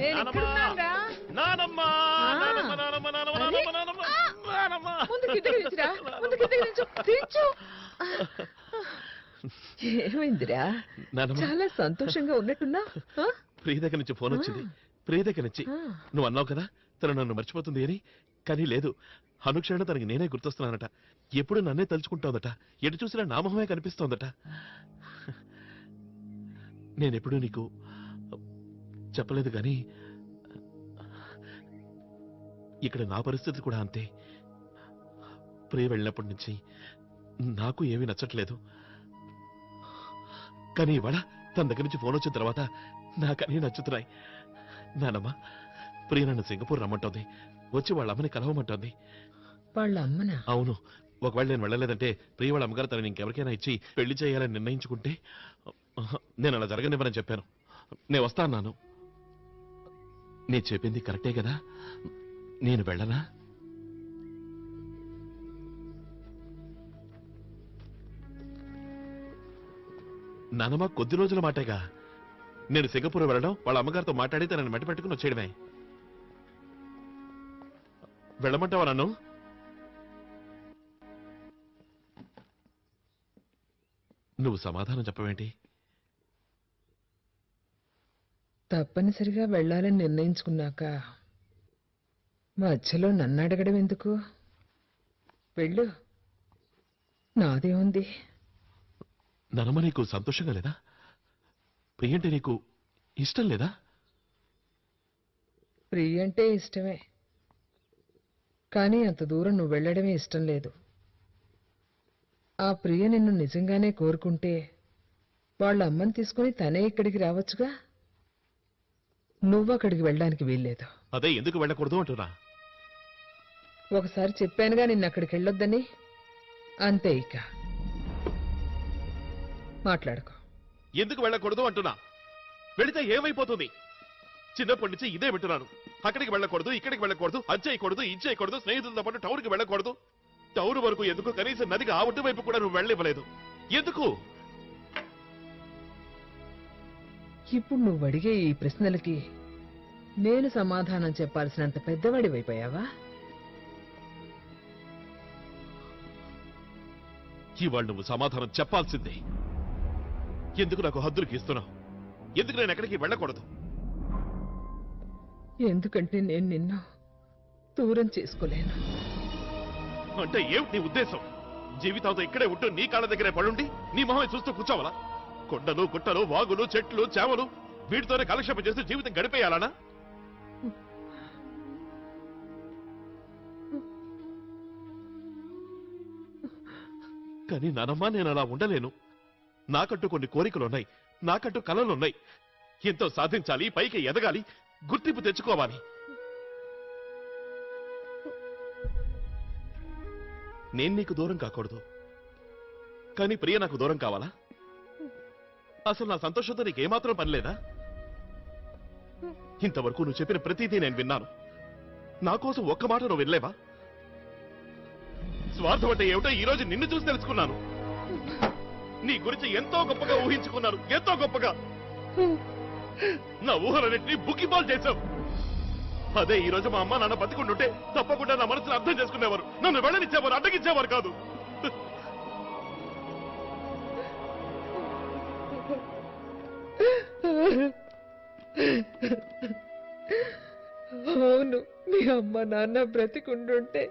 నేను ఇక్కడున్నానురా. నానమ్మా నానమ్మ నానమ్మ నానమ్మ నానమ్మ నానమ్మ నానమ్మ ముందు కిందకి దించురా, ముందు కిందకి దించు. ఏమైందిరా? చాలా సంతోషంగా ఉన్నట్టున్నా. ప్రియ దగ్గర నుంచి ఫోన్ వచ్చింది. ప్రియ దగ్గర నుంచి నువ్వు అన్నావు కదా తను నన్ను మర్చిపోతుంది అని. కానీ లేదు, అనుక్షణం తనకి నేనే గుర్తొస్తున్నానట. ఎప్పుడు నన్నే తలుచుకుంటోందట. ఎటు చూసినా నా మొహమే కనిపిస్తోందట. నేనెప్పుడూ నీకు చెప్పలేదు కానీ ఇక్కడ నా పరిస్థితి కూడా అంతే. ప్రియ వెళ్ళినప్పటి నుంచి నాకు ఏమీ నచ్చట్లేదు. కానీ ఇవాళ తన దగ్గర నుంచి ఫోన్ వచ్చిన తర్వాత నాకన్నీ నచ్చుతున్నాయి. నానమ్మ, ప్రియ నన్ను సింగపూర్ రమ్మంటోంది. వచ్చి వాళ్ళ అమ్మని కలవమంటోంది. వాళ్ళ అమ్మనా? అవును. ఒకవేళ నేను వెళ్ళలేదంటే ప్రియ వాళ్ళ అమ్మగారు తనని ఇంకెవరికైనా ఇచ్చి పెళ్లి చేయాలని నిర్ణయించుకుంటే నేను అలా జరగనివ్వనని చెప్పాను. నేను వస్తా అన్నాను. నీ చెప్పింది కరెక్టే కదా? నేను వెళ్ళనా? నానమ్మ, కొద్ది రోజుల మాటేగా. నేను సింగపూర్ వెళ్ళడం, వాళ్ళ అమ్మగారితో మాట్లాడి తనని మెట్ట పెట్టుకుని వచ్చేయడమే. వెళ్ళమంటావా నన్ను? నువ్వు సమాధానం చెప్పవేంటి? తప్పనిసరిగా వెళ్ళాలని నిర్ణయించుకున్నాక మధ్యలో నన్ను అడగడం ఎందుకు? వెళ్ళు, నాదే ఉంది. ననమ్మ, నీకు సంతోషంగా లేదా? ప్రియంటే నీకు ఇష్టం లేదా? ప్రియ అంటే ఇష్టమే, కానీ అంత దూరం నువ్వు వెళ్ళడమే ఇష్టం లేదు. ఆ ప్రియ నిన్ను నిజంగానే కోరుకుంటే వాళ్ళ అమ్మని తీసుకుని తనే ఇక్కడికి రావచ్చుగా. నువ్వు అక్కడికి వెళ్ళడానికి వీల్లేదు. అదే ఎందుకు వెళ్ళకూడదు అంటున్నా. ఒకసారి చెప్పానుగా నిన్ను అక్కడికి వెళ్ళొద్దని. అంతే, ఇక మాట్లాడుకో. ఎందుకు వెళ్ళకూడదు అంటున్నా. వెళితే ఏమైపోతుంది? చిన్నప్పటి నుంచి ఇదే వింటున్నాను. అక్కడికి వెళ్ళకూడదు, ఇక్కడికి వెళ్ళకూడదు, అది చేయకూడదు, ఇది చేయకూడదు, స్నేహితులతో పాటు టౌన్కి వెళ్ళకూడదు. టౌన్ వరకు ఎందుకు? కనీసం నదికి ఆ ఒడ్డు వైపు కూడా నువ్వు వెళ్ళివ్వలేదు. ఎందుకు? ఇప్పుడు నువ్వు అడిగే ఈ ప్రశ్నలకి నేను సమాధానం చెప్పాల్సినంత పెద్దవాడివైపోయావా? ఇవాళ నువ్వు సమాధానం చెప్పాల్సిందే. ఎందుకు నాకు హద్దులు గీస్తున్నావు? ఎందుకు నేను ఎక్కడికి వెళ్ళకూడదు? ఎందుకంటే నేను నిన్ను దూరం చేసుకోలేను. అంటే ఏమిటి నీ ఉద్దేశం? జీవితంతో ఇక్కడే ఉంటూ నీ కాళ్ళ దగ్గరే పడుండి నీ మొహం చూస్తూ కూర్చోవాలా? కొండలు, గుట్టలు, వాగులు, చెట్లు, చేమలు వీటితోనే కాలక్షేపం చేస్తూ జీవితం గడిపేయాలనా? కానీ నానమ్మ, నేను అలా ఉండలేను. నాకంటూ కొన్ని కోరికలున్నాయి, నాకంటూ కలలున్నాయి. ఎంతో సాధించాలి, పైకి ఎదగాలి, గుర్తింపు తెచ్చుకోవాలి. నేను నీకు దూరం కాకూడదు, కానీ ప్రియ నాకు దూరం కావాలా? అసలు నా సంతోషంతో నీకేమాత్రం పనిలేదా? ఇంతవరకు నువ్వు చెప్పిన ప్రతిదీ నేను విన్నాను. నా కోసం ఒక్క మాట నువ్వు వినలేవా? స్వార్థం అంటే ఏమిటో ఈ రోజు నిన్ను చూసి తెలుసుకున్నాను. నీ గురించి ఎంతో గొప్పగా ఊహించుకున్నాను, ఎంతో గొప్పగా. నా ఊహలన్నింటినీ బుక్కిబాల్ చేశావు. అదే ఈ రోజు మా అమ్మ నాన్న బతికుంటుంటే తప్పకుండా నా మనసును అర్థం చేసుకునేవారు, నన్ను వెళ్ళనిచ్చేవారు, అడ్డగిచ్చేవారు కాదు. అవును, మీ అమ్మ నాన్న బ్రతికుంటుంటే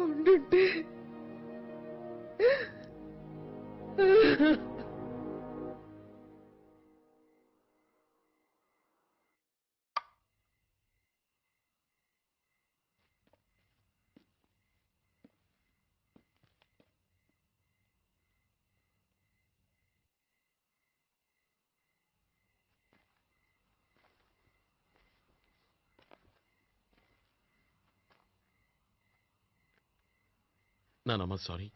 ఉండుంటే నానమ్మ, సారీ.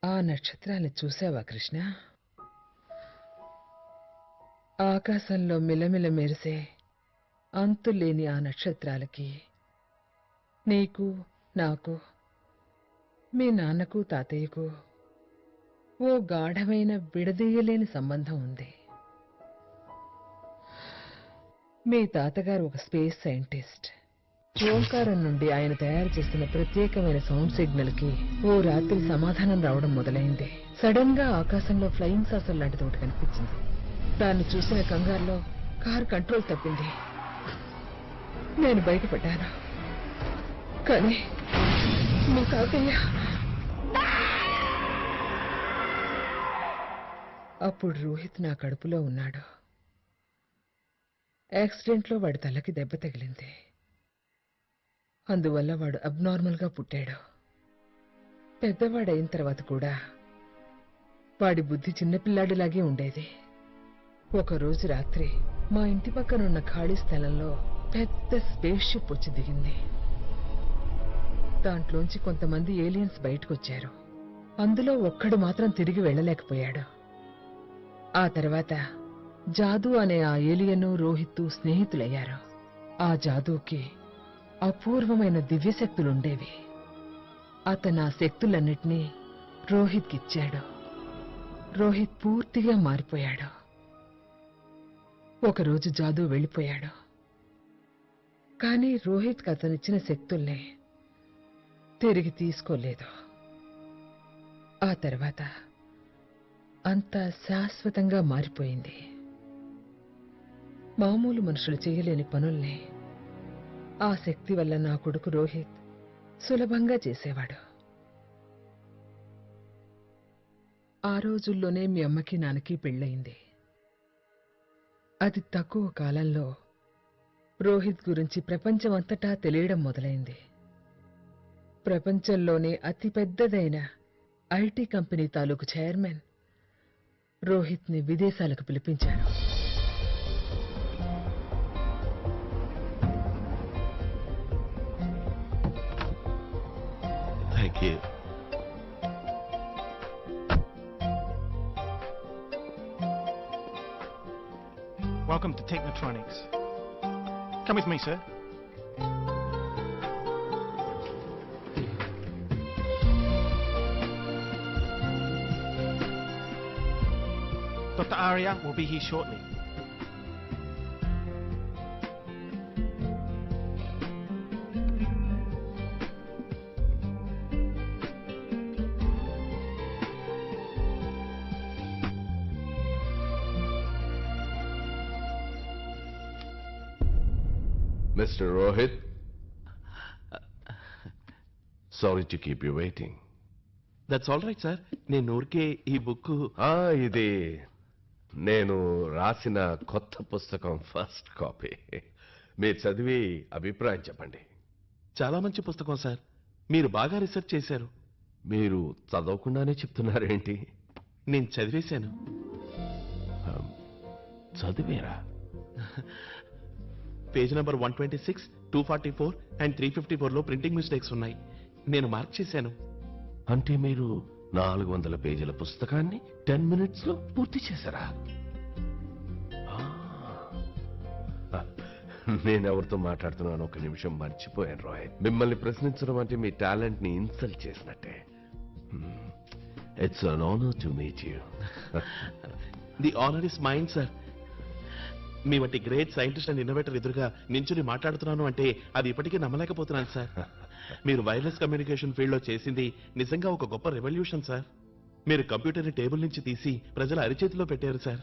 ఆ నక్షత్రాన్ని చూసావా కృష్ణ? ఆకాశంలో మిలమిల మెరిసే అంతులేని ఆ నక్షత్రాలకి నీకు, నాకు, మీ నాన్నకు, తాతయ్యకు ఓ గాఢమైన విడదీయలేని సంబంధం ఉంది. మీ తాతగారు ఒక స్పేస్ సైంటిస్ట్. ఓంకారం నుండి ఆయన తయారు చేస్తున్న ప్రత్యేకమైన సౌండ్ సిగ్నల్ కి ఓ రాత్రి సమాధానం రావడం మొదలైంది. సడన్ గా ఆకాశంలో ఫ్లయింగ్ సాసర్ లాంటిది ఒకటి కనిపించింది. దాన్ని చూసిన కంగారులో కారు కంట్రోల్ తప్పింది. నేను బయటపడ్డాను. కానీ మీ తాతయ్య అప్పుడు రోహిత్ నా కడుపులో ఉన్నాడు. యాక్సిడెంట్లో వాడి తలకి దెబ్బ తగిలింది. అందువల్ల వాడు అబ్నార్మల్గా పుట్టాడు. పెద్దవాడైన తర్వాత కూడా వాడి బుద్ధి చిన్నపిల్లాడిలాగే ఉండేది. ఒకరోజు రాత్రి మా ఇంటి పక్కనున్న ఖాళీ స్థలంలో పెద్ద స్పేస్ షిప్ వచ్చి దిగింది. దాంట్లోంచి కొంతమంది ఏలియన్స్ బయటకొచ్చారు. అందులో ఒక్కడు మాత్రం తిరిగి వెళ్ళలేకపోయాడు. ఆ తర్వాత జాదూ అనే ఆ ఏలియను, రోహిత్తు స్నేహితులయ్యారు. ఆ జాదూకి అపూర్వమైన దివ్యశక్తులుండేవి. అతను ఆ శక్తులన్నిటినీ రోహిత్కిచ్చాడు. రోహిత్ పూర్తిగా మారిపోయాడు. ఒకరోజు జాదూ వెళ్ళిపోయాడు. కానీ రోహిత్కి అతనిచ్చిన శక్తుల్ని తిరిగి తీసుకోలేదు. ఆ తర్వాత అంతా శాశ్వతంగా మారిపోయింది. మామూలు మనుషులు చేయలేని పనుల్ని ఆ శక్తి వల్ల నా కొడుకు రోహిత్ సులభంగా చేసేవాడు. ఆ రోజుల్లోనే మీ అమ్మకి నాన్నకి పెళ్ళయింది. అతి తక్కువ కాలంలో రోహిత్ గురించి ప్రపంచమంతటా తెలియడం మొదలైంది. ప్రపంచంలోనే అతిపెద్దదైన ఐటీ కంపెనీ తాలూకు చైర్మన్ రోహిత్ని విదేశాలకు పిలిపించారు. Thank you. Welcome to Technotronics. Come with me, sir. Dr. Arya will be here shortly. Mr. Rohit, sorry to keep you waiting. That's all right sir. నేను ఊరికే ఈ బుక్ ఇది నేను రాసిన కొత్త పుస్తకం ఫస్ట్ కాపీ. మీరు చదివి అభిప్రాయం చెప్పండి. చాలా మంచి పుస్తకం సార్. మీరు బాగా రీసెర్చ్ చేశారు. మీరు చదవకుండానే చెప్తున్నారేంటి? నేను చదివేశాను. చదివేరా? పేజ్ నెంబర్ 126, 244 అండ్ 354లో ప్రింటింగ్ మిస్టేక్స్ ఉన్నాయి. నేను మార్క్ చేశాను. అంటే మీరు 400 పేజీల పుస్తకాన్ని 10 minutes లో పూర్తి చేశారా? నేనెవరితో మాట్లాడుతున్నాను ఒక నిమిషం మర్చిపోయాను రోహిత్. మిమ్మల్ని ప్రశ్నించడం అంటే మీ టాలెంట్ ని ఇన్సల్ట్ చేసినట్టే. It's an honour to meet you. The honour is mine sir. మీ వంటి గ్రేట్ సైంటిస్ట్ అండ్ ఇన్నోవేటర్ ఎదురుగా నించుని మాట్లాడుతున్నాను అంటే అది ఇప్పటికీ నమ్మలేకపోతున్నాను సార్. మీరు వైర్లెస్ కమ్యూనికేషన్ ఫీల్డ్ లో చేసింది నిజంగా ఒక గొప్ప రెవల్యూషన్ సార్. మీరు కంప్యూటర్ని టేబుల్ నుంచి తీసి ప్రజల అరిచేతిలో పెట్టారు సార్.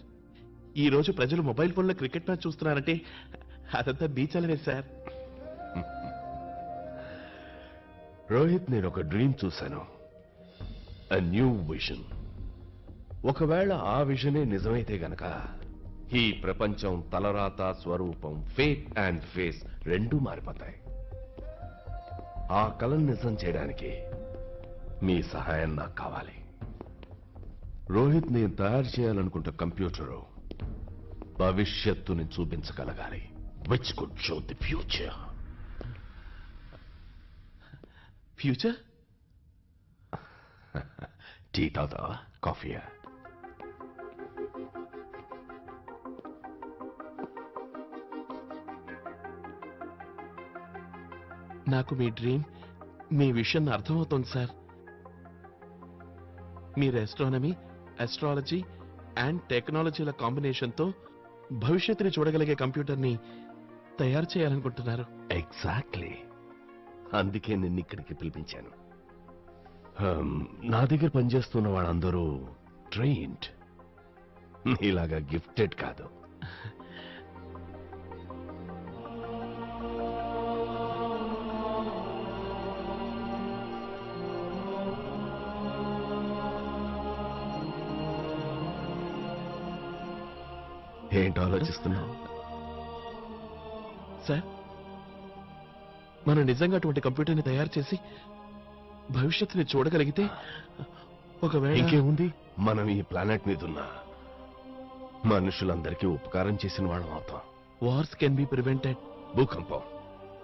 ఈ రోజు ప్రజలు మొబైల్ ఫోన్లో క్రికెట్ మ్యాచ్ చూస్తున్నారంటే అదంతా బీచలనే సార్. రోహిత్, నేను ఒక డ్రీమ్ చూశాను. a new vision. ఒకవేళ ఆ విజనే నిజమైతే గనక ఈ ప్రపంచం తలరాత, స్వరూపం, ఫేట్ అండ్ ఫేస్ రెండూ మారిపోతాయి. ఆ కలను నిజం చేయడానికి మీ సహాయం నాకు కావాలి. రోహిత్, నేను తయారు చేయాలనుకుంటే కంప్యూటరు భవిష్యత్తుని చూపించగలగాలి. Which could show the future. Future? Tea తాగుతావా? కాఫీయా? నాకు మీ డ్రీమ్, మీ విషయం అర్థమవుతోంది సార్. మీరు ఎస్ట్రానమీ, అస్ట్రాలజీ అండ్ టెక్నాలజీల కాంబినేషన్తో భవిష్యత్తుని చూడగలిగే కంప్యూటర్ని తయారు చేయాలనుకుంటున్నారు. ఎగ్జాక్ట్లీ, అందుకే నిన్ను ఇక్కడికి పిలిపించాను. నా దగ్గర పనిచేస్తున్న వాళ్ళందరూ ట్రైన్డ్, నీలాగా గిఫ్టెడ్ కాదు. ఏంటో ఆలోచిస్తున్నావు? సార్, మనం నిజంగా అటువంటి కంప్యూటర్ని తయారు చేసి భవిష్యత్తుని చూడగలిగితే ఒకవేళ ఇంకేముంది, మనం ఈ ప్లానెట్ మీద ఉన్న మనుషులందరికీ ఉపకారం చేసిన వాళ్ళం అవుతాం. Wars can be prevented. భూకంపం,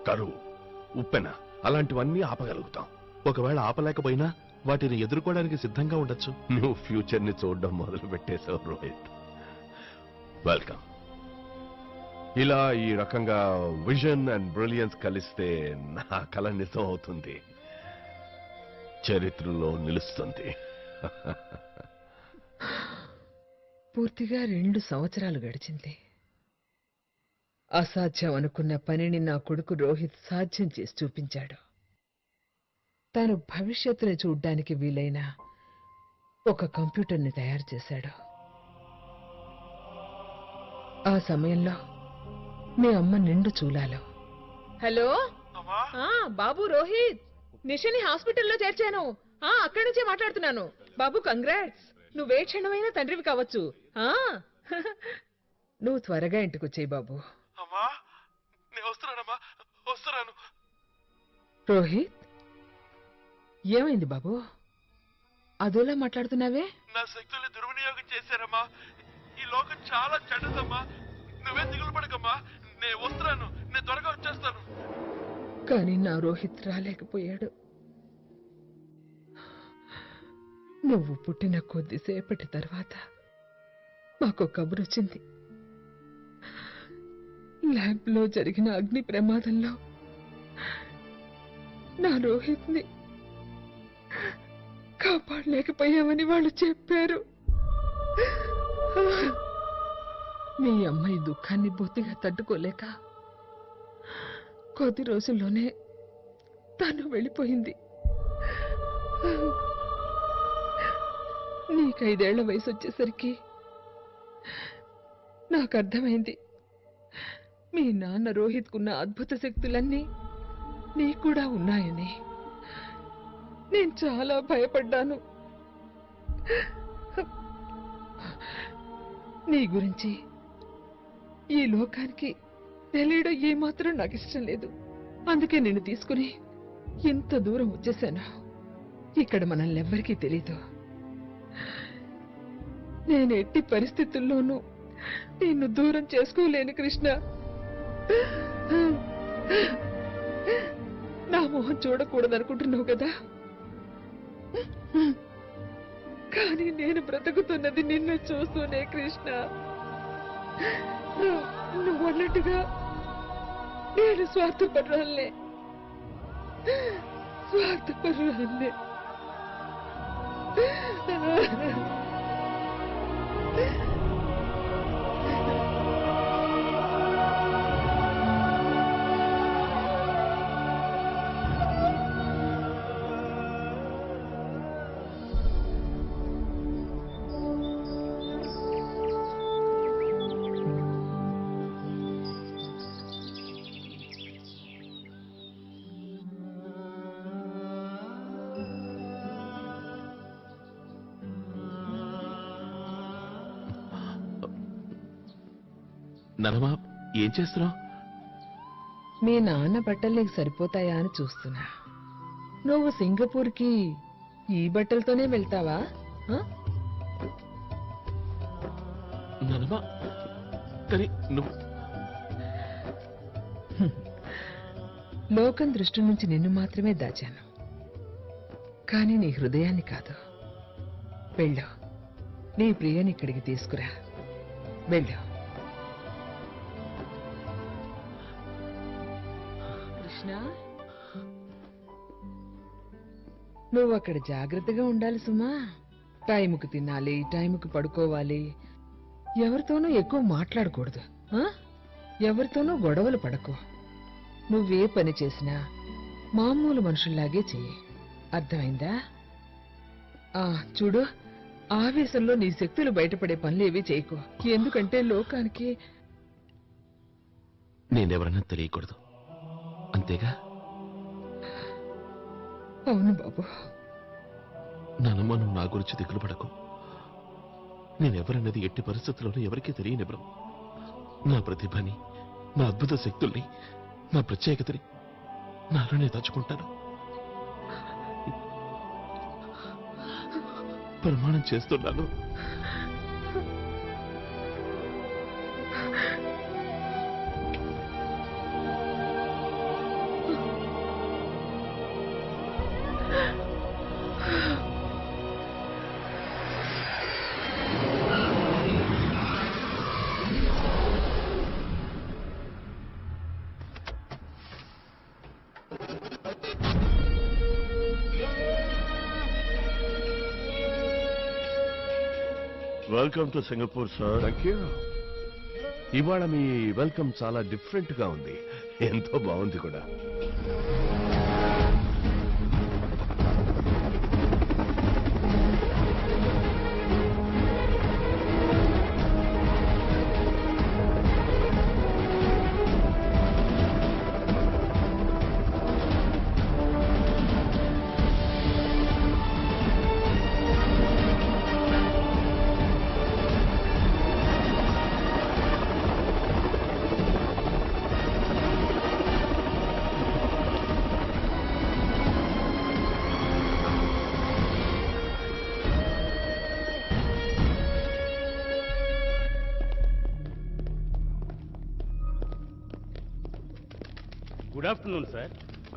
కరువు, ఉప్పెన అలాంటివన్నీ ఆపగలుగుతాం. ఒకవేళ ఆపలేకపోయినా వాటిని ఎదుర్కోవడానికి సిద్ధంగా ఉండొచ్చు. నువ్వు ఫ్యూచర్ ని చూడడం మొదలు పెట్టేశావు రోహిత్. వెల్కమ్. ఇలా ఈ రకంగా విజన్ అండ్ బ్రిలియన్స్ కలిస్తే నా కల నిజం అవుతుంది, చరిత్రలో నిలుస్తుంది. పూర్తిగా 2 సంవత్సరాలు గడిచింది. అసాధ్యం అనుకున్న పనిని నా కొడుకు రోహిత్ సాధ్యం చేసి చూపించాడు. తాను భవిష్యత్తుని చూడ్డానికి వీలైన ఒక కంప్యూటర్ని తయారు చేశాడు. ఆ సమయంలో మీ అమ్మ నిండు చూలాలో. హలో బాబు, రోహిత్, నిషని హాస్పిటల్లో చేర్చాను. అక్కడి నుంచే మాట్లాడుతున్నాను. బాబు, కంగ్రాట్స్, నువ్వే క్షణమైనా తండ్రివి కావచ్చు. నువ్వు త్వరగా ఇంటికొచ్చేయి బాబు. రోహిత్, ఏమైంది బాబు? అదోలా మాట్లాడుతున్నావే? నా శక్తుల్ని దుర్వినియోగం చేశారమ్మా. ఈ లోకం చాలా చెడ్డదమ్మా. నువ్వే దిగులు పడకమ్మా. నేను వస్తున్నాను, నేను త్వరగా వచ్చేస్తాను. కానీ నా రోహిత్ రాలేకపోయాడు. నువ్వు పుట్టిన కొద్దిసేపటి తర్వాత మాకు కబురొచ్చింది. ల్యాబ్లో జరిగిన అగ్ని ప్రమాదంలో నా రోహిత్ని కాపాడలేకపోయామని వాళ్ళు చెప్పారు. మీ అమ్మాయి దుఃఖాన్ని బొత్తిగా తట్టుకోలేక కొద్ది రోజుల్లోనే తను వెళ్ళిపోయింది. నీకు 5 ఏళ్ల వయసు వచ్చేసరికి నాకు అర్థమైంది, మీ నాన్న రోహిత్కున్న అద్భుత శక్తులన్నీ నీకు కూడా ఉన్నాయని. నేను చాలా భయపడ్డాను. నీ గురించి ఈ లోకానికి తెలియడం ఏమాత్రం నాకు ఇష్టం లేదు. అందుకే నిన్ను తీసుకుని ఇంత దూరం వచ్చేసాను. ఇక్కడ మనల్ని ఎవ్వరికీ తెలీదు. నేను ఎట్టి పరిస్థితుల్లోనూ నిన్ను దూరం చేసుకోలేను కృష్ణ. నా మొహం చూడకూడదనుకుంటున్నావు కదా, కానీ నేను బ్రతుకుతున్నది నిన్ను చూస్తూనే కృష్ణ. నువ్వు అన్నట్టుగా నేను స్వార్థపరురాలే. నరమా, ఏం చేస్తున్నావు? మీ నాన్న బట్టలు నీకు సరిపోతాయా అని చూస్తున్నా. నువ్వు సింగపూర్కి ఈ బట్టలతోనే వెళ్తావా? నరమా, కానీ నువ్వు లోకం దృష్టి నుంచి నిన్ను మాత్రమే దాచాను, కానీ నీ హృదయాన్ని కాదు. వెళ్ళు, నీ ప్రియని ఇక్కడికి తీసుకురా. వెళ్ళు. కృష్ణ, నువ్వు అక్కడ జాగ్రత్తగా ఉండాలి సుమా. టైంకు తినాలి, టైంకు పడుకోవాలి. ఎవరితోనూ ఎక్కువ మాట్లాడకూడదు. ఎవరితోనూ గొడవలు పడకు. నువ్వే పని చేసినా మామూలు మనుషుల్లాగే చెయ్యి. అర్థమైందా? చూడు, ఆవేశంలో నీ శక్తులు బయటపడే పనులేవి చేయకు. ఎందుకంటే లోకానికి నేనెవరన్నా తెలియకూడదు, అంతేగా? అవును బాబు. నా అనుమానం నా గురించి దిగులు పడకు. నేనెవరన్నది ఎట్టి పరిస్థితుల్లోనూ ఎవరికీ తెలియనివ్వను. నా ప్రతిభని, నా అద్భుత శక్తుల్ని, నా ప్రత్యేకతని నాలోనే దాచుకుంటాను. ప్రమాణం చేస్తున్నాను. Welcome to Singapore sir. Thank you. ఇవాళ మీ వెల్కమ్ చాలా డిఫరెంట్ గా ఉంది. ఎంతో బాగుంది కూడా. Good afternoon, sir.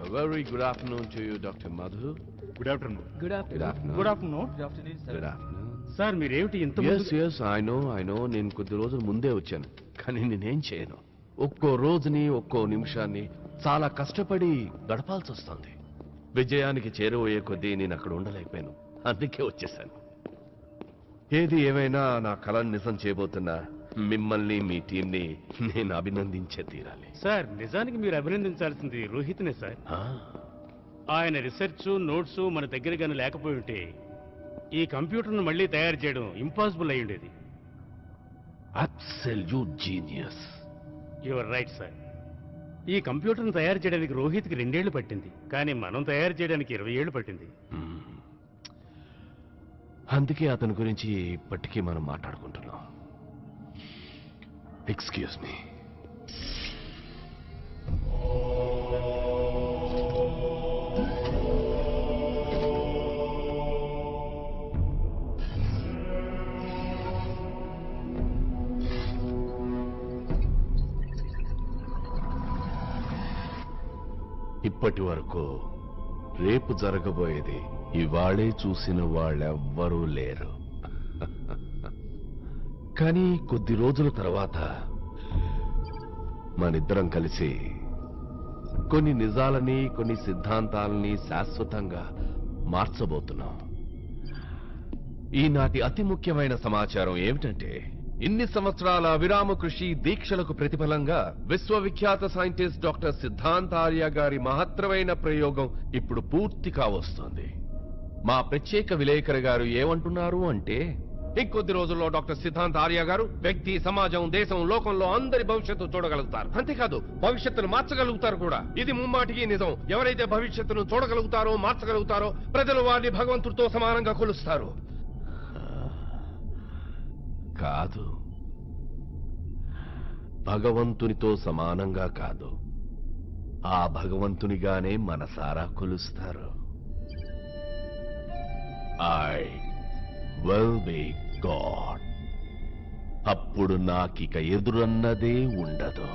A very good afternoon to you, Dr. Madhu. Good afternoon. Good afternoon. Good afternoon. Good afternoon. Sir మీరేమిటి ఇంత Yes, I know. నేను కొద్ది రోజుల ముందే వచ్చాను. కానీ నేనేం చేయను. ఒక్కో రోజుని, ఒక్కో నిమిషాన్ని చాలా కష్టపడి గడపాల్సి వస్తుంది. విజయానికి చేరువయ్యే కొద్దీ నేను అక్కడ ఉండలేకపోయాను. అందుకే వచ్చేసాను. ఏది ఏమైనా నా కళను నిజం చేయబోతున్నా మిమ్మల్ని, మీ టీంని నేను అభినందించే తీరాలి. సార్, నిజానికి మీరు అభినందించాల్సింది రోహిత్నే సార్. ఆయన రీసెర్చ్ నోట్స్ మన దగ్గర గాని లేకపోయి ఉంటే ఈ కంప్యూటర్ను మళ్ళీ తయారు చేయడం ఇంపాసిబుల్ అయి ఉండేది. Absolute genius. Your right sir. ఈ కంప్యూటర్ను తయారు చేయడానికి రోహిత్కి 2 ఏళ్లు పట్టింది, కానీ మనం తయారు చేయడానికి 20 ఏళ్లు పట్టింది. అందుకే అతని గురించి ఇప్పటికీ మనం మాట్లాడుకుంటున్నాం. Excuse me. ఇప్పటి వరకు రేపు జరగబోయేది ఇవాళే చూసిన వాళ్ళెవ్వరూ లేరు. కానీ కొద్ది రోజుల తర్వాత మనిద్దరం కలిసి కొన్ని నిజాలని, కొన్ని సిద్ధాంతాలని శాశ్వతంగా మార్చబోతున్నాం. ఈనాటి అతి ముఖ్యమైన సమాచారం ఏమిటంటే, ఇన్ని సంవత్సరాల విరామ కృషి దీక్షలకు ప్రతిఫలంగా విశ్వవిఖ్యాత సైంటిస్ట్ డాక్టర్ సిద్ధాంత్ ఆర్య గారి మహత్తరమైన ప్రయోగం ఇప్పుడు పూర్తి కావస్తోంది. మా ప్రత్యేక విలేకరి గారు ఏమంటున్నారు అంటే, ఇంకొద్ది రోజుల్లో డాక్టర్ సిద్ధాంత్ ఆర్య గారు వ్యక్తి, సమాజం, దేశం, లోకంలో అందరి భవిష్యత్తు చూడగలుగుతారు. అంతేకాదు, భవిష్యత్తును మార్చగలుగుతారు కూడా. ఇది ముమ్మాటికి నిజం. ఎవరైతే భవిష్యత్తును చూడగలుగుతారో, మార్చగలుగుతారో, ప్రజలు వారిని భగవంతుడితో సమానంగా కొలుస్తారు. కాదు, భగవంతునితో సమానంగా కాదు, ఆ భగవంతునిగానే మనసారా కొలుస్తారు. I will be God. అప్పుడు నాకిక ఎదురన్నదే ఉండదు.